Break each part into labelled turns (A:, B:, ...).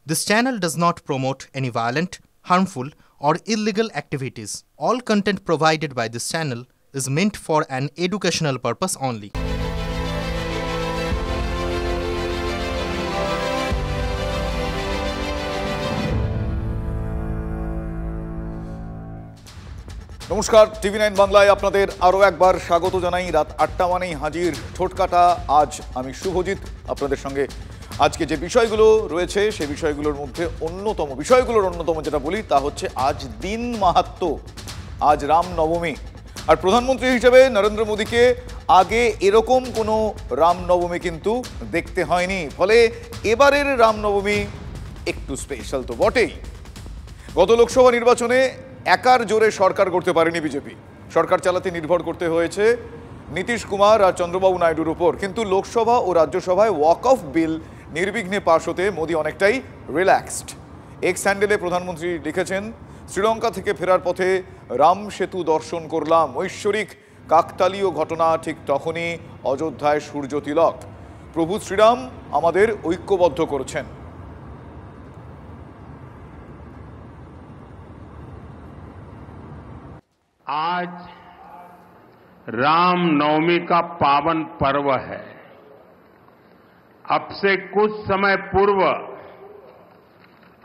A: This channel does not promote any violent, harmful, or illegal activities. All content provided by this channel is meant for an educational purpose only.
B: নমস্কার, টিভি9 বাংলায় আপনাদের আরও একবার স্বাগত জানাই। রাত ৮টা মানেই হাজির ঠোঁটকাটা। আজ আমি শুভজিৎ আপনাদের সঙ্গে আজকে যে বিষয়গুলো রয়েছে সেই বিষয়গুলোর মধ্যে অন্যতম যেটা বলি তা হচ্ছে আজ দিন মাহাত্ম্য, আজ রামনবমী। আর প্রধানমন্ত্রী হিসেবে নরেন্দ্র মোদীকে আগে এরকম কোনো রামনবমী কিন্তু দেখতে হয়নি, ফলে এবারের রামনবমী একটু স্পেশাল তো বটেই। গত লোকসভা নির্বাচনে একার জোরে সরকার করতে পারেনি বিজেপি। সরকার চালাতে নির্ভর করতে হয়েছে নীতিশ কুমার আর চন্দ্রবাবু নাইডুর উপর। কিন্তু লোকসভা ও রাজ্যসভায় ওয়াক অফ বিল নির্বিঘ্নে পাশ হতে মোদী অনেকটাই রিল্যাক্সড। এক্স হ্যান্ডেলে প্রধানমন্ত্রী লিখেছেন, শ্রীলঙ্কা থেকে ফেরার পথে রাম সেতু দর্শন করলাম। ঐশ্বরিক কাকতালীয় ঘটনা ঠিক তখনই অযোধ্যায় সূর্য তিলক। প্রভু শ্রীরাম আমাদের ঐক্যবদ্ধ করেছেন।
C: आज रामनवमी का पावन पर्व है। अब से कुछ समय पूर्व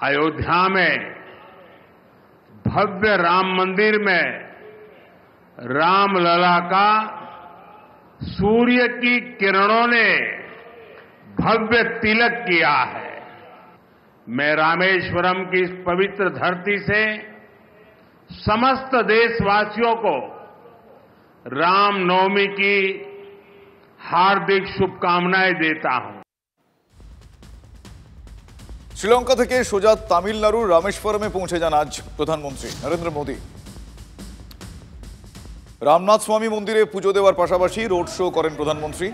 C: अयोध्या में भव्य राम मंदिर में रामलला का सूर्य की किरणों ने भव्य तिलक किया है। मैं रामेश्वरम की इस पवित्र धरती से समस्त देशवासियों को रामनवमी की हार्दिक शुभकामनाएं देता हूं।
B: শ্রীলঙ্কা থেকে সোজা তামিলনাড়ুর রামেশ্বরমে পৌঁছে যান আজ প্রধানমন্ত্রী নরেন্দ্র মোদী। রামনাথ স্বামী মন্দিরে পুজো দেওয়ার পাশাপাশি রোড শো করেন প্রধানমন্ত্রী।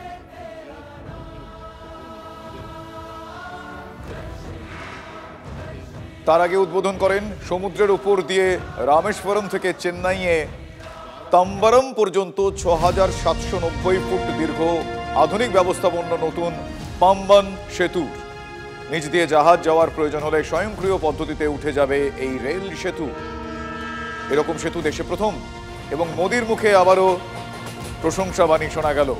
B: তার আগে উদ্বোধন করেন সমুদ্রের উপর দিয়ে রামেশ্বরম থেকে চেন্নাইয়ে তাম্বারম পর্যন্ত ৬,৭৯০ ফুট দীর্ঘ আধুনিক ব্যবস্থাপন্ন নতুন পাম্বান সেতু। নিচ দিয়ে জাহাজ যাওয়ার প্রয়োজন হলে স্বয়ংক্রিয় পদ্ধতিতে উঠে যাবে এই রেল সেতু। এরকম সেতু দেশে প্রথম, এবং মোদির মুখে আবারও প্রশংসা বাণী শোনা গেল।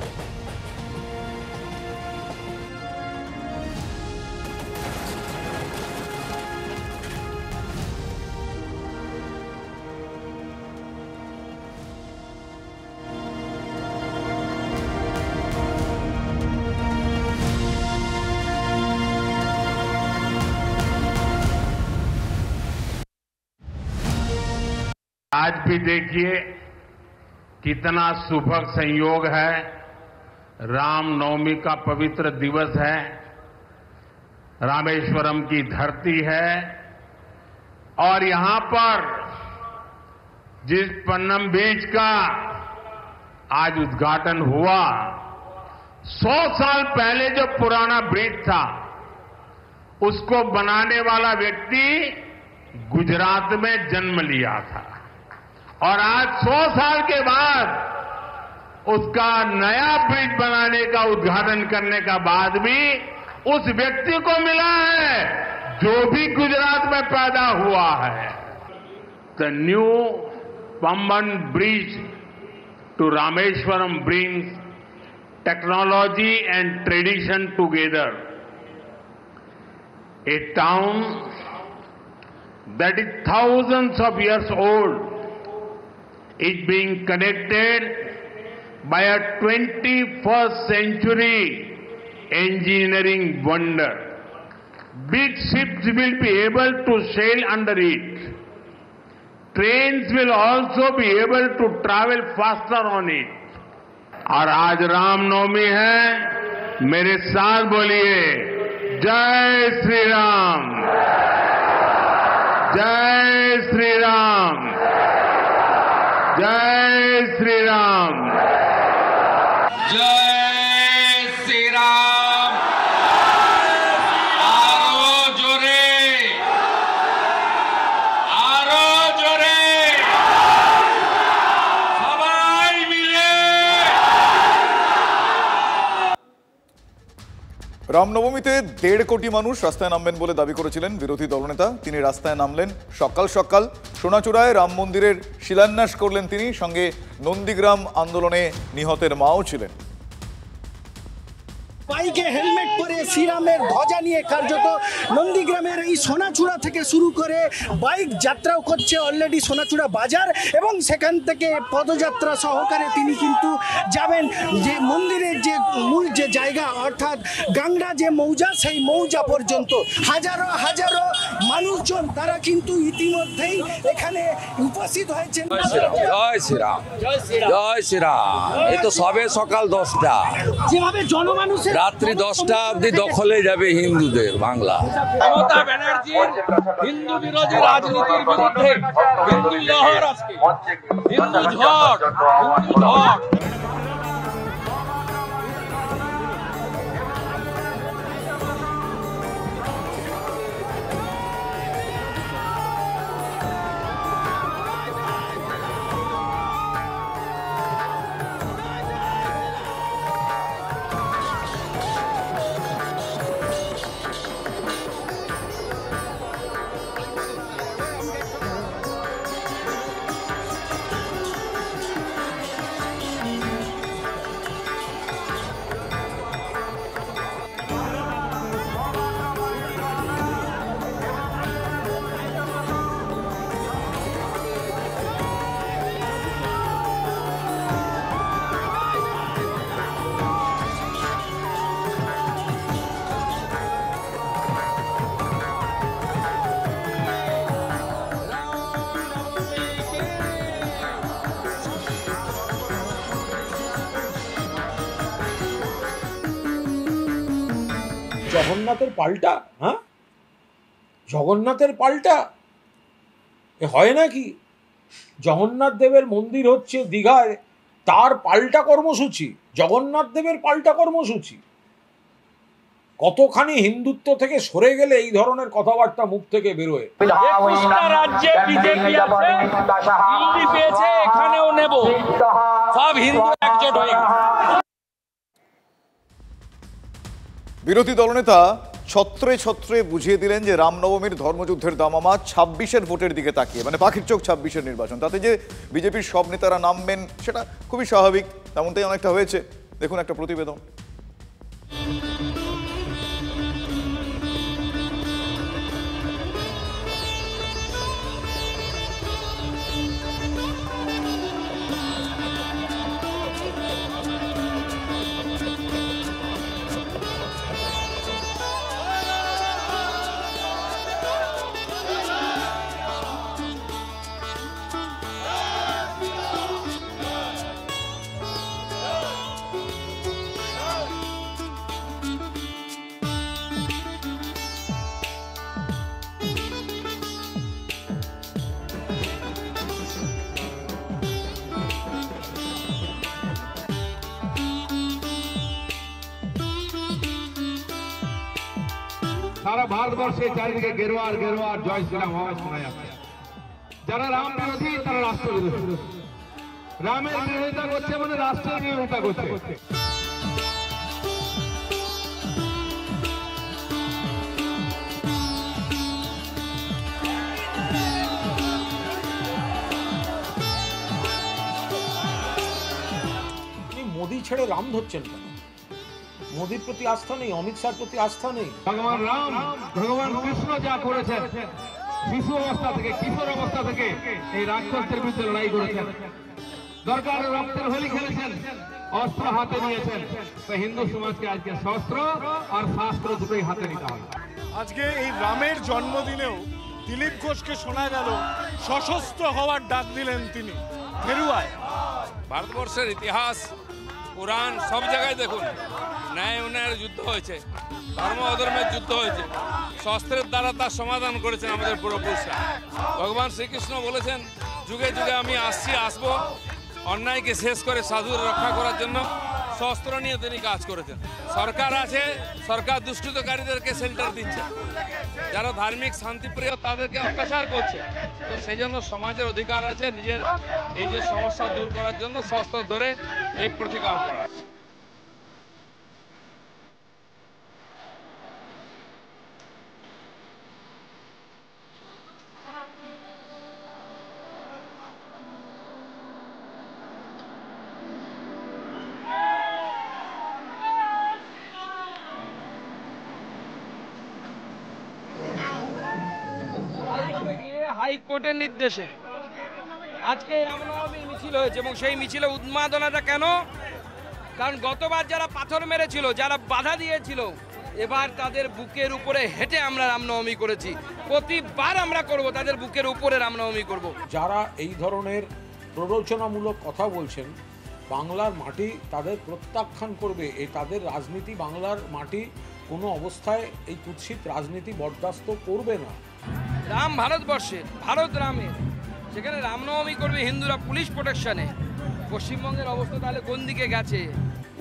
C: आज भी देखिए कितना सुभग संयोग है। रामनवमी का पवित्र दिवस है, रामेश्वरम की धरती है, और यहां पर जिस पन्नम बीच का आज उद्घाटन हुआ, 100 साल पहले जो पुराना ब्रिज था उसको बनाने वाला व्यक्ति गुजरात में जन्म लिया था, और आज 100 साल के बाद उसका नया ब्रिज बनाने का उद्घाटन करने का बाद भी उस व्यक्ति को मिला है जो भी गुजरात में पैदा हुआ है। The new Pamban bridge to Rameswaram brings technology and tradition together. A town that is thousands of years old is being connected by a 21st century engineering wonder. Big ships will be able to sail under it. Trains will also be able to travel faster on it. और आज रामनवमी है, मेरे साथ बोलिए जय श्री राम, जय श्री राम, जय श्री राम,
D: जय श्री राम। आरो जोरे सबाई मिले।
B: রামনবমীতে 1.5 কোটি মানুষ রাস্তায় নামবেন বলে দাবি করেছিলেন বিরোধী দলনেতা। তিনি রাস্তায় নামলেন সকাল সকাল। সোনাচূড়ায় রাম মন্দিরের শিলান্যাস করলেন তিনি। সঙ্গে নন্দীগ্রাম আন্দোলনে নিহতের মাও ছিলেন।
E: বাইকে হেলমেট পরে শ্রীরামের ধ্বজা নিয়ে কার্যত নন্দীগ্রামের এই সোনাচূড়া থেকে শুরু করে বাইক যাত্রাও করছে অলরেডি সোনাচূড়া বাজার, এবং সেখান থেকে পদযাত্রা সহকারে তিনি কিন্তু যাবেন যে মন্দিরের যে মূল যে জায়গা অর্থাৎ গাংড়া যে মৌজা, সেই মৌজা পর্যন্ত। হাজারো হাজারো মানুষজন তারা কিন্তু ইতিমধ্যেই এখানে উপস্থিত হয়েছেন।
F: জয় শ্রীরাম, জয় শ্রীরাম। এই তো সবে সকাল 10টা,
E: যেভাবে জনমানুষের
F: রাত্রি 10টা অবধি দখলে যাবে হিন্দুদের বাংলা।
G: মমতা ব্যানার্জির হিন্দু বিরোধী রাজনীতির বিরুদ্ধে হিন্দু লহর আজকে, হিন্দু ঝড়, হিন্দু ঝড়।
H: জগন্নাথের পাল্টা, হ্যাঁ জগন্নাথের পাল্টা এ হয় নাকি? জগন্নাথ দেবের মন্দির হচ্ছে দীঘায়, তার পাল্টা কর্মসূচি, জগন্নাথ দেবের পাল্টা কর্মসূচি। কতখানি হিন্দুত্ব থেকে সরে গেলে এই ধরনের কথাবার্তা মুখ থেকে বেরোয়।
G: 21টা রাজ্যে বিজেপি আছে, দিল্লি পেয়েছে, এখানেও নেব, সব হিন্দু একজোট হয়ে গেছে।
B: বিরোধী দলনেতা ছত্রে ছত্রে বুঝিয়ে দিলেন যে রামনবমীর ধর্মযুদ্ধের দামামা 26-এর ভোটের দিকে তাকিয়ে, মানে পাখির চোখ 26-এর নির্বাচন। তাতে যে বিজেপির সব নেতারা নামবেন সেটা খুবই স্বাভাবিক, তেমনটাই অনেকটা হয়েছে। দেখুন একটা প্রতিবেদন।
C: সারা ভারতবর্ষে চারিদিকে গেরুয়ার গেরুয়ার জয় শ্রীরাম আওয়াজ শোনা যাচ্ছে। যারা রাম বিরোধী তারা রাষ্ট্র বিরোধী, রামের বিরোধিতা করছে মানে রাষ্ট্রের বিরোধিতা করছে।
H: মোদি ছেড়ে রাম ধরছেন কেন? মোদির প্রতি আস্থা নেই, অমিত শাহর প্রতি আস্থা নেই।
C: ভগবান রাম, ভগবান কৃষ্ণ যা করেছেন, শিশু অবস্থা থেকে কিশোর অবস্থা থেকে এই রাক্ষসদের বিরুদ্ধে লড়াই করেছেন, দরকার রক্তের হোলি খেলেছেন, অস্ত্র হাতে নিয়েছেন। তো হিন্দু সমাজকে আজকে শস্ত্র আর শাস্ত্র দুটোই হাতে নিতে হবে।
I: আজকে এই রামের জন্মদিনেও দিলীপ ঘোষকে শোনা গেল সশস্ত্র হওয়ার ডাক দিলেন তিনি গেরুয়ায়।
D: ভারতবর্ষের ইতিহাস, পুরাণ সব জায়গায় দেখুন ন্যায় অন্যায়ের যুদ্ধ হয়েছে, ধর্ম অধর্মের যুদ্ধ হয়েছে, শস্ত্রের দ্বারা তার সমাধান করেছেন আমাদের পূর্বপুরুষরা। ভগবান শ্রীকৃষ্ণ বলেছেন যুগে যুগে আমি আসবো, অন্যায়কে শেষ করে সাধুর রক্ষা করার জন্য শস্ত্র নিয়ে তিনি কাজ করেছেন। সরকার আছে, সরকার দুষ্কৃতকারীদেরকে শেল্টার দিচ্ছে, যারা ধার্মিক শান্তিপ্রিয় তাদেরকে অত্যাচার করছে। তো সেই জন্য সমাজের অধিকার আছে নিজের এই যে সমস্যা দূর করার জন্য শস্ত্র ধরে এই প্রতিকার করা।
G: হাইকোর্টের নির্দেশে আজকে রামনবমী মিছিল হয়েছে এবং সেই মিছিলে উন্মাদনাটা কেন? কারণ গতবার যারা পাথর মেরেছিল, যারা বাধা দিয়েছিল, এবার তাদের বুকের উপরে হেঁটে আমরা রামনবমী করেছি। প্রতিবার আমরা করব, তাদের বুকের উপরে রামনবমী করব।
H: যারা এই ধরনের প্ররোচনামূলক কথা বলছেন, বাংলার মাটি তাদের প্রত্যাখ্যান করবে। এই তাদের রাজনীতি, বাংলার মাটি কোনো অবস্থায় এই কুৎসিত রাজনীতি বরদাস্ত করবে না।
G: রাম ভারতবর্ষের, ভারত রামের, সেখানে রামনবমী করবে হিন্দুরা পুলিশ প্রোটেকশনে। পশ্চিমবঙ্গের অবস্থা তাহলে কোন দিকে গেছে?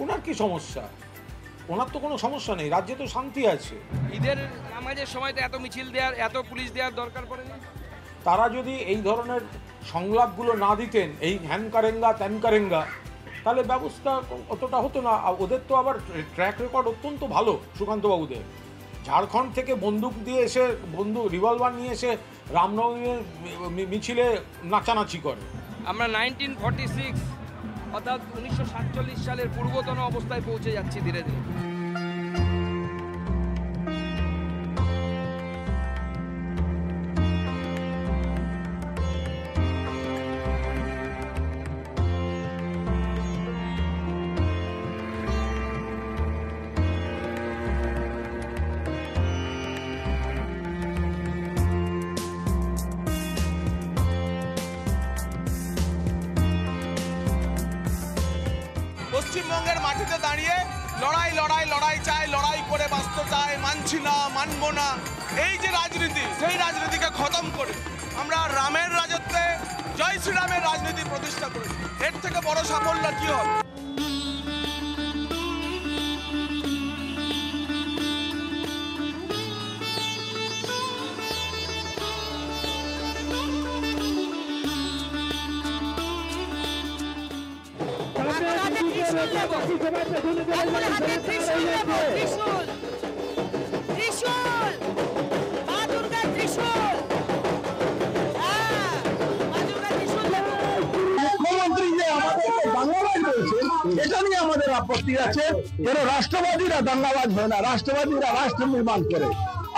H: ওনার কি সমস্যা? ওনার তো কোনো সমস্যা নেই, রাজ্যে তো শান্তি আছে।
G: ঈদের নামাজের সময় তো এত মিছিল দেওয়ার, এত পুলিশ দেওয়ার দরকার পড়েনি।
H: তারা যদি এই ধরনের সংলাপগুলো না দিতেন, এই হ্যান কারেঙ্গা ত্যান কারেঙ্গা, তাহলে ব্যবস্থা অতটা হতো না। ওদের তো আবার ট্র্যাক রেকর্ড অত্যন্ত ভালো সুকান্তবাবুদের। ঝাড়খণ্ড থেকে বন্দুক দিয়ে এসে, রিভলভার নিয়ে এসে রামনবমীর মিছিলে নাচানাচি করে।
G: আমরা 1946 অর্থাৎ 1947 সালের পূর্বতন অবস্থায় পৌঁছে যাচ্ছি ধীরে ধীরে।
J: পশ্চিমবঙ্গের মাটিতে দাঁড়িয়ে লড়াই লড়াই লড়াই চাই, লড়াই করে বাঁচতে চাই, মানছি না, মানব না, এই যে রাজনীতি, সেই রাজনীতিকে খতম করে আমরা রামের রাজত্বে জয় শ্রীরামের রাজনীতি প্রতিষ্ঠা করেছি। এর থেকে বড় সাফল্য কি হবে?
E: মুখ্যমন্ত্রী যে আমাদেরকে দাঙ্গাবাজ বলছে, এটা নিয়ে আমাদের আপত্তি আছে। কেন রাষ্ট্রবাদীরা দাঙ্গাবাজ হয় না, রাষ্ট্রবাদীরা রাষ্ট্র নির্মাণ করে।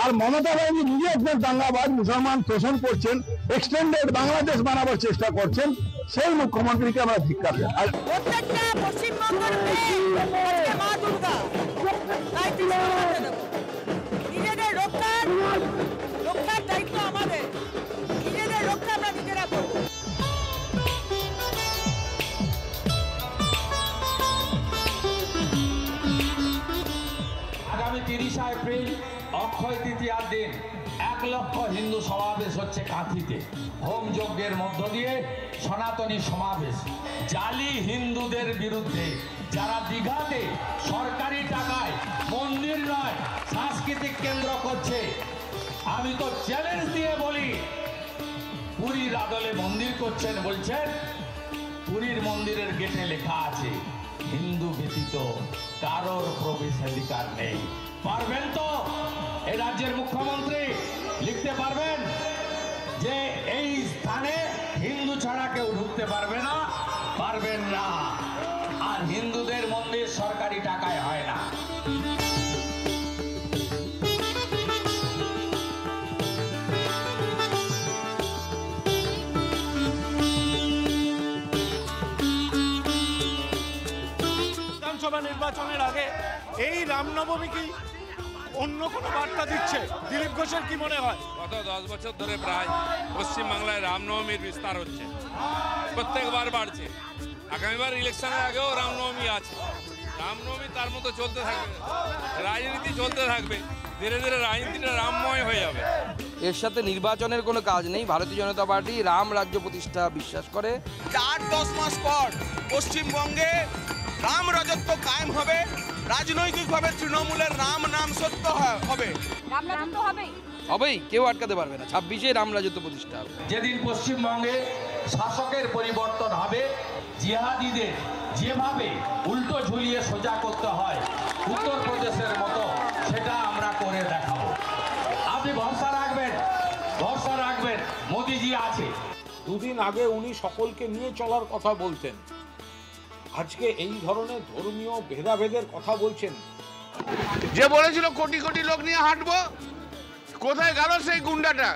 E: আর মমতা ব্যানার্জি নিজে একজন দাঙ্গাবাজ, মুসলমান শোষণ করছেন, এক্সটেন্ডেড বাংলাদেশ বানাবার চেষ্টা করছেন। সেই মুখ্যমন্ত্রীকে আমরা ধিক্কার দেব। আর
K: প্রত্যেকটা পশ্চিমবঙ্গের মা দুর্গা, নিজেদের রক্ষার দায়িত্ব আমাদের, নিজেদের রক্ষা আমরা নিজেরা করব।
F: আগামী 30 এপ্রিল অক্ষয় তৃতীয়ার দিন 1 লক্ষ হিন্দু সমাবেশ হচ্ছে কাঁথিতে। হোম যজ্ঞের মধ্য দিয়ে সনাতনী সমাবেশ। জালি হিন্দুদের বিরুদ্ধে যারা দীঘাতে সরকারি টাকায় মন্দির নয় সাংস্কৃতিক কেন্দ্র করছে, আমি তো চ্যালেঞ্জ দিয়ে বলি, পুরীর আদলে মন্দির করছেন, বলছেন পুরীর মন্দিরের গেটে লেখা আছে হিন্দু ব্যতীত কারোর প্রবেশাধিকার নেই। পারবেন তো এই রাজ্যের মুখ্যমন্ত্রী লিখতে পারবেন যে এই স্থানে হিন্দু ছাড়া কেউ ঢুকতে পারবে না? পারবেন না। আর হিন্দুদের মন্দির সরকারি টাকায় হয় না।
I: বিধানসভা নির্বাচনের আগে এই রামনবমী কি অন্য কোনো বার্তা দিচ্ছে? দিলীপ ঘোষের কি মনে হয়?
D: গত 10 বছর ধরে প্রায় পশ্চিমবাংলায় রামনবমীর বিস্তার হচ্ছে, প্রত্যেকবার বাড়ছে। আগামীবার ইলেকশনের আগেও রামনবমী আছে। রামনবমী তার মতো চলতে থাকবে, রাজনীতি চলতে থাকবে, ধীরে ধীরে রাজনীতিটা রামময় হয়ে যাবে।
G: এর সাথে নির্বাচনের কোনো কাজ নেই। ভারতীয় জনতা পার্টি রাম রাজ্য প্রতিষ্ঠা বিশ্বাস করে।
J: 8-10 মাস পর পশ্চিমবঙ্গে রাম রাজত্ব কায়েম হবে, রাজনৈতিকভাবে তৃণমূলের রাম নাম সত্য হবে।
G: হবেই, কেউ আটকাতে পারবে না। 26-এ রাম রাজত্ব প্রতিষ্ঠা হবে।
F: যেদিন পশ্চিমবঙ্গে শাসকের পরিবর্তন হবে, জিহাদিদের যেভাবে উল্টো ঝুলিয়ে সোজা করতে হয় উত্তরপ্রদেশের মতো, সেটা আমরা করে দেখাবো। আপনি ভরসা রাখবেন, মোদিজি আছে।
H: দুদিন আগে উনি সকলকে নিয়ে চলার কথা বলতেন, আজকে এই ধরনের ধর্মীয় ভেদাভেদের কথা বলছেন।
I: যে বলেছিল কোটি কোটি লোক নিয়ে হাঁটবো, কোথায় গেল সেই গুন্ডাটা?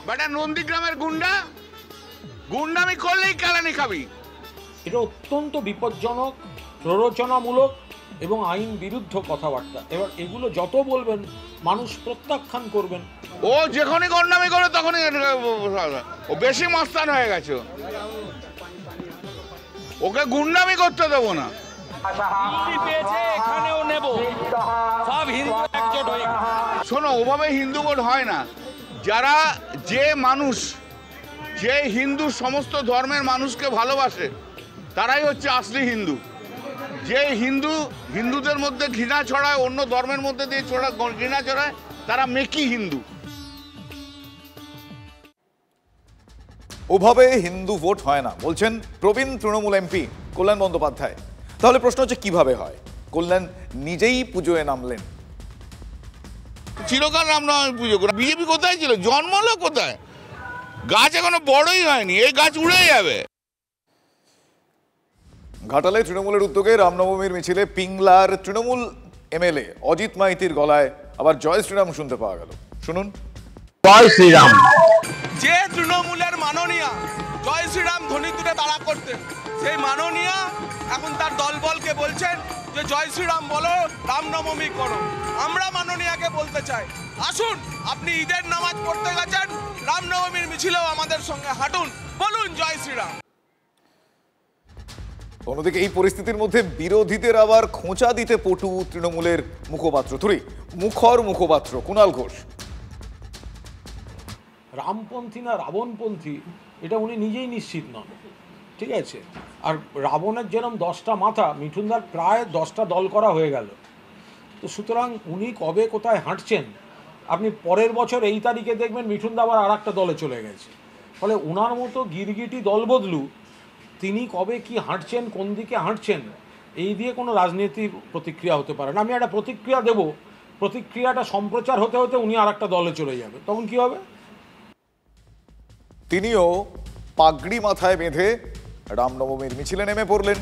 L: বেটা নন্দীগ্রামের গুন্ডামি করলেই কেলানি খাবি।
H: এটা অত্যন্ত বিপজ্জনক, প্ররোচনামূলক এবং আইন বিরুদ্ধ কথাবার্তা। এবার এগুলো যত বলবেন মানুষ প্রত্যাখ্যান করবেন।
L: ও যখনই গন্ডামি করে তখনই ও বেশি মস্তান হয়ে গেছে, ওকে গুন্ডামি করতে দেবো না। শোনো, ওভাবে হিন্দু ভোট হয় না। যারা যে হিন্দু সমস্ত ধর্মের মানুষকে ভালোবাসে তারাই হচ্ছে আসলি হিন্দু। যে হিন্দুদের মধ্যে ঘৃণা ছড়ায়, অন্য ধর্মের মধ্যে দিয়ে ঘৃণা ছড়ায়, তারা মেকি হিন্দু।
B: ওভাবে হিন্দু ভোট হয় না বলছেন প্রবীণ তৃণমূল এমপি কল্যাণ বন্দ্যোপাধ্যায়। তাহলে প্রশ্ন হচ্ছে কিভাবে হয়? কল্যাণ নিজেই পুজোয় নামলেন।
L: চিরকাল রামনবমী পুজো করে বিজেপি কোথায় ছিল? জন্মলো কোথায়? গাছ এখনো বড়ই হয়নি, এই গাছ উড়ে যাবে।
B: ঘাটালে তৃণমূলের উদ্যোগে রামনবমীর মিছিলে পিংলার তৃণমূল এমএলএ অজিত মাইতির গলায় আবার জয় শ্রীরাম শুনতে পাওয়া গেল। শুনুন।
J: জয় শ্রীরাম। যে তৃণমূলের মাননীয়া জয় শ্রীরাম ধ্বনি তুলে তাড়া করতেন, সেই মাননীয়া এখন তার দলবলকে বলছেন যে জয় শ্রীরাম বলো, রামনবমী করো। আমরা মাননীয়াকে বলতে চাই, আসুন, আপনি ঈদের নামাজ পড়তে গেছেন, রামনবমীর মিছিলেও আমাদের সঙ্গে হাঁটুন, বলুন জয় শ্রীরাম।
B: অন্যদিকে এই পরিস্থিতির মধ্যে বিরোধীদের আবার খোঁচা দিতে পটু তৃণমূলের মুখপাত্র কুণাল ঘোষ।
H: রামপন্থী না রাবণপন্থী এটা উনি নিজেই নিশ্চিত নন, ঠিক আছে? আর রাবণের যেরকম 10টা মাথা, মিঠুনদার প্রায় 10টা দল করা হয়ে গেল। তো সুতরাং উনি কবে কোথায় হাঁটছেন, আপনি পরের বছর এই তারিখে দেখবেন মিঠুনদা আবার আর একটা দলে চলে গেছে। ফলে ওনার মতো গিরগিটি দল বদলু তিনি কবে কি হাঁটছেন, কোন দিকে হাঁটছেন, এই দিয়ে কোনো রাজনীতির প্রতিক্রিয়া হতে পারে না। আমি একটা প্রতিক্রিয়া দেব, প্রতিক্রিয়াটা সম্প্রচার হতে হতে উনি আর একটা দলে চলে যাবে, তখন কি হবে?
B: তিনিও পাগড়ি মাথায় বেঁধে রামনবমীর মিছিলে নেমে পড়লেন।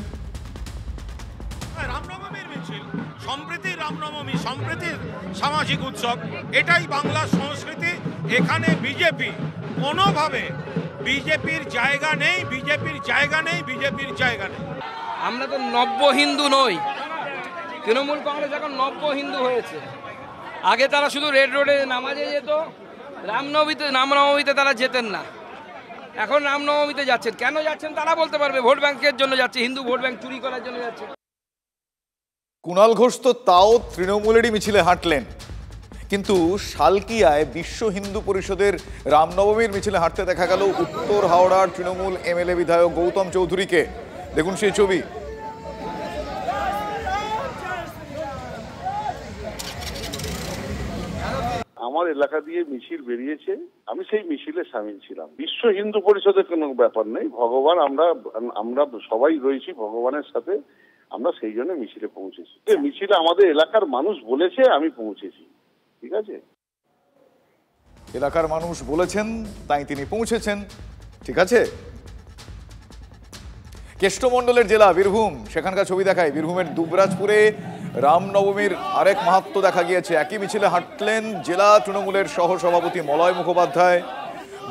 M: রামনবমীর মিছিল সম্প্রীতির রামনবমী, সম্প্রীতির সামাজিক উৎসব, এটাই বাংলার সংস্কৃতি। এখানে বিজেপি কোনোভাবে বিজেপির জায়গা নেই, বিজেপির জায়গা নেই, বিজেপির জায়গা নেই।
G: আমরা তো নব্য হিন্দু নই। তৃণমূল কংগ্রেস এখন নব্য হিন্দু হয়েছে। আগে তারা শুধু রেড রোডে নামাজে যেত, রামনবমীতে তারা যেতেন না। এখন রামনবমীতে যাচ্ছেন। কেন যাচ্ছেন তারা বলতে পারবে। ভোট ব্যাংকের জন্য যাচ্ছে, হিন্দু ভোট ব্যাংক চুরি করার জন্য যাচ্ছে।
B: কুণাল ঘোষ তো তাও তৃণমূলেরই মিছিলে হাঁটলেন, কিন্তু শালকিয়ায় বিশ্ব হিন্দু পরিষদের রামনবমীর মিছিলে হাঁটতে দেখা গেল উত্তর হাওড়ার তৃণমূল এমএলএ বিধায়ক গৌতম চৌধুরীকে। দেখুন সেই ছবি।
N: আমার এলাকা দিয়ে মিছিল বেরিয়েছে, আমি সেই মিছিলে সামিল ছিলাম। বিশ্ব হিন্দু পরিষদের কোনো ব্যাপার নেই, ভগবান আমরা সবাই রয়েছি ভগবানের সাথে, আমরা সেই জন্য মিছিলে পৌঁছেছি। মিছিলে আমাদের এলাকার মানুষ বলেছে, আমি পৌঁছেছি, ঠিক আছে?
B: এলাকার মানুষ বলেছেন তাই তিনি পৌঁছেছেন, ঠিক আছে? কেষ্টমণ্ডলের জেলা বীরভূম, সেখানকার ছবি দেখায়। বীরভূমের দুবরাজপুরে রামনবমীর আরেক মাহাত্ম্য দেখা গিয়েছে। একই মিছিলে হাঁটলেন জেলা তৃণমূলের সহ সভাপতি মলয় মুখোপাধ্যায়,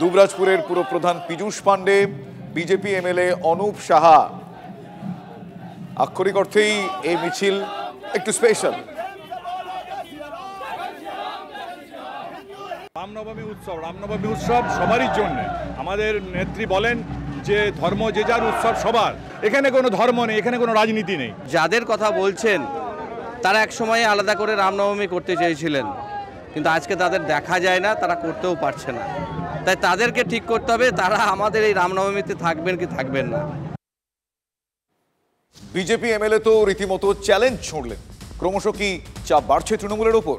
B: দুবরাজপুরের পুরপ্রধান পীযূষ পাণ্ডে, বিজেপি এমএলএ অনুপ সাহা। আক্ষরিক অর্থেই এই মিছিল একটু স্পেশাল।
I: রামনবমী উৎসব সবারই জন্য। আমাদের নেত্রী বলেন যে ধর্ম যে যার উৎসব সবার, এখানে কোনো ধর্ম নেই, এখানে কোনো রাজনীতি নেই।
O: যাদের কথা বলছেন তারা এক সময় আলাদা করে রামনবমী করতে চেয়েছিলেন, কিন্তু আজকে তাদের দেখা যায় না, তারা করতেও পারছে না। তাই তাদেরকে ঠিক করতে হবে তারা আমাদের এই রামনবমীতে থাকবেন কি থাকবেন না।
B: বিজেপি এমএলএ তো রীতিমতো চ্যালেঞ্জ ছুঁড়লেন। ক্রমশ কি চাপ বাড়ছে তৃণমূলের ওপর?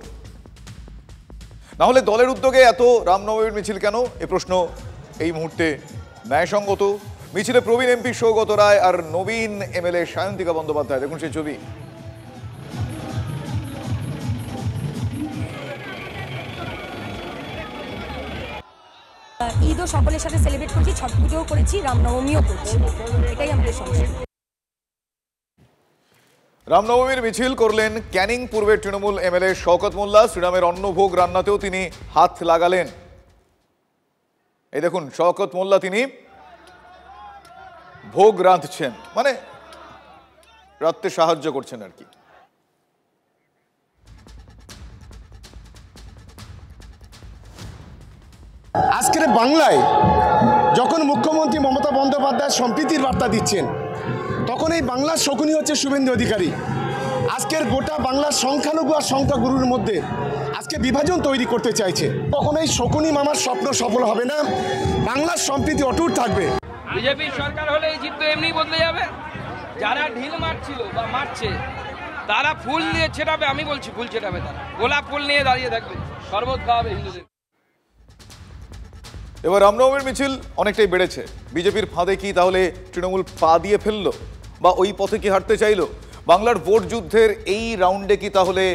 B: না হলে দলের উদ্যোগে এত রামনবমীর মিছিল কেন, এ প্রশ্ন এই মুহূর্তে ন্যায়সঙ্গত। মিছিলে প্রবীণ এমপি সৌগত রায় আর নবীন এমএলএ সায়ন্তিকা বন্দ্যোপাধ্যায়। দেখুন সেই ছবি।
P: ঈদও সকলের সাথে সেলিব্রেট করছি, ছট পুজোও করেছি, রামনবমীও করছি, এটাই আমাদের সংস্কৃতি।
B: রামনবমীর মিছিল করলেন ক্যানিং পূর্বের তৃণমূল এমএলএ শওকত মোল্লা। শ্রীরামের অন্নভোগ রান্নাতেও তিনি হাত লাগালেন। এই দেখুন শওকত মোল্লা তিনি ভোগ রাঁধছেন, মানে রাঁধতে সাহায্য করছেন আর কি।
Q: আজকের বাংলায় যখন মুখ্যমন্ত্রী মমতা বন্দ্যোপাধ্যায় সম্প্রীতির বার্তা দিচ্ছেন, তখন এই বাংলার শকুনি হচ্ছে শুভেন্দু অধিকারী। আজকের গোটা বাংলার সংখ্যালঘু আর সংখ্যাগুরুর মধ্যে আজকে বিভাজন তৈরি করতে চাইছে। কখনোই শকুনি মামার স্বপ্ন সফল হবে না, বাংলার সম্প্রীতি অটুট থাকবে।
G: বিজেপির সরকার হলে এই চিত্র এমনি বদলে যাবে। যারা ঢিল মারছিল বা মারছে তারা ফুল নিয়ে ছেটাবে, আমি বলছি ফুল ছেটাবে, তারা গোলাপ ফুল নিয়ে দাঁড়িয়ে থাকবে, শরবত খাওয়াবে হিন্দুদের।
B: এবার রামনবমীর মিছিল অনেকটাই বেড়েছে। বিজেপির ফাঁদে কি তাহলে তৃণমূল পা দিয়ে ফেললো, বা ওই পথে কি হাঁটতে চাইলো? বাংলার ভোট যুদ্ধের এই রাউন্ডে কি তাহলে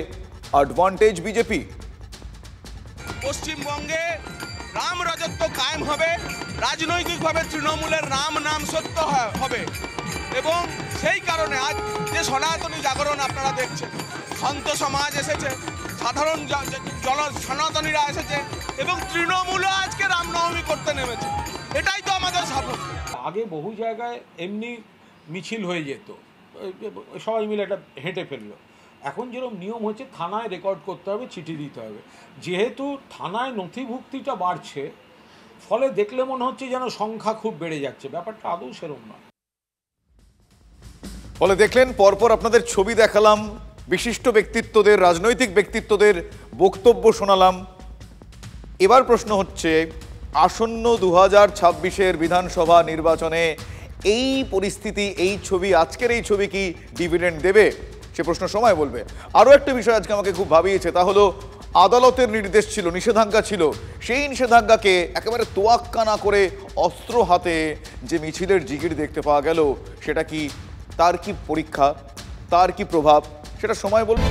B: অ্যাডভান্টেজ বিজেপি?
J: পশ্চিমবঙ্গে রাম রাজত্ব কায়েম হবে, রাজনৈতিকভাবে তৃণমূলের রাম নাম সত্য হবে, এবং সেই কারণে আজ যে সনাতনী জাগরণ আপনারা দেখছেন, সন্ত সমাজ এসেছে, সাধারণ সনাতনীরা এসেছে, এবং তৃণমূলও আজকে রামনবমী করতে নেমেছে। এটাই তো আমাদের সাফল্য।
H: আগে বহু জায়গায় এমনি মিছিল হয়ে যেত, সবাই মিলে একটা হেঁটে ফেললো। এখন যেরকম নিয়ম হচ্ছে থানায় রেকর্ড করতে হবে, চিঠি দিতে হবে। যেহেতু থানায় নথিভুক্তিটা বাড়ছে, ফলে দেখলে মনে হচ্ছে যেন সংখ্যা খুব বেড়ে যাচ্ছে, ব্যাপারটা আদৌ সেরকম নয়।
B: ফলে দেখলেন পরপর আপনাদের ছবি দেখালাম, বিশিষ্ট ব্যক্তিত্বদের, রাজনৈতিক ব্যক্তিত্বদের বক্তব্য শোনালাম। এবার প্রশ্ন হচ্ছে, আসন্ন 2026-এর বিধানসভা নির্বাচনে এই পরিস্থিতি, এই ছবি, আজকের এই ছবি কি ডিভিডেন্ড দেবে? সে প্রশ্ন সময় বলবে। আরও একটা বিষয় আজকে আমাকে খুব ভাবিয়েছে, তা হলো আদালতের নির্দেশ ছিল, নিষেধাজ্ঞা ছিল, সেই নিষেধাজ্ঞাকে একেবারে তোয়াক্কা না করে অস্ত্র হাতে যে মিছিলের জিগির দেখতে পাওয়া গেল, সেটা কি, তার কি পরীক্ষা, তার কি প্রভাব, সেটা সময় বলবে।